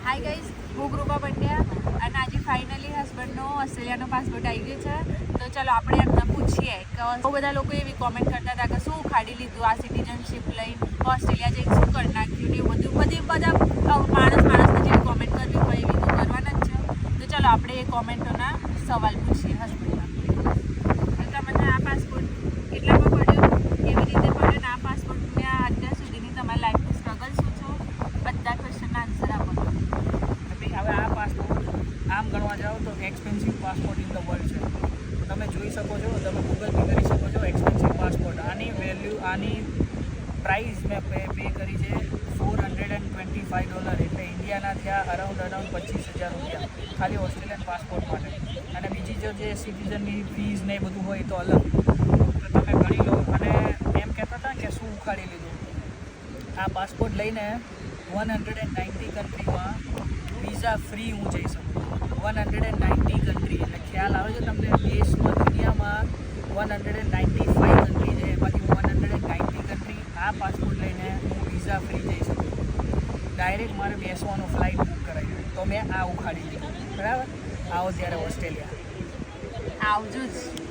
Hi guys, હું કૃપા પંડ્યા અને આજે ફાઇનલી હસબન્ડનો ઓસ્ટ્રેલિયાનો પાસપોર્ટ આવી ગયો છે. તો ચલો આપણે એમને પૂછીએ કે બહુ બધા લોકો એવી કોમેન્ટ કરતા હતા કે શું ઉખાડી લીધું આ સિટીઝનશીપ લઈને ઓસ્ટ્રેલિયા જઈને શું કરી નાખ્યું ને એવું બધું બધા માણસને જેવી કોમેન્ટ કરવી હોય એવી તો કરવાના જ છે. તો ચલો આપણે એ કોમેન્ટોના સવાલ પૂછીએ હસબન્ડના. તમને આ પાસપોર્ટ એટલામાં પડ્યો, કેવી રીતે પડ્યો ને આ પાસપોર્ટને અત્યાર સુધીની તમારી લાઈફની સ્ટ્રગલ શું છો, બધા ક્વેશ્ચનના આન્સર આપો. હવે આ પાસપોર્ટ આમ ગણવા જાઓ તો expensive passport in the world છે. તમે જોઈ શકો છો, તમે ગૂગલ પે કરી શકો છો એક્સપેન્સિવ પાસપોર્ટ. આની વેલ્યુ, આની પ્રાઇસ મેં પે કરી છે $425, એટલે ઇન્ડિયાના થયા અરાઉન્ડ 25,000 રૂપિયા ખાલી ઓસ્ટ્રેલિયન પાસપોર્ટ માટે. અને બીજી જે સિટીઝનની ફીઝ ને એ બધું હોય તો અલગ, તો તમે ગણી લો. અને એમ કહેતા હતા કે શું ઉખાડી લીધું, આ પાસપોર્ટ લઈને 190 કન્ટ્રીમાં વિઝા ફ્રી હું જઈ શકું. 190 કન્ટ્રી એટલે ખ્યાલ આવે છે તમને? દેશમાં દુનિયામાં 195 કન્ટ્રી છે, બાકી 190 કન્ટ્રી આ પાસપોર્ટ લઈને હું વિઝા ફ્રી જઈ શકું. ડાયરેક્ટ મારે બેસવાનું ફ્લાઇટ બુક કરાવી, તો મેં આ ઉખાડી લીધું. બરાબર, આવો ત્યારે ઓસ્ટ્રેલિયા આવજો જ.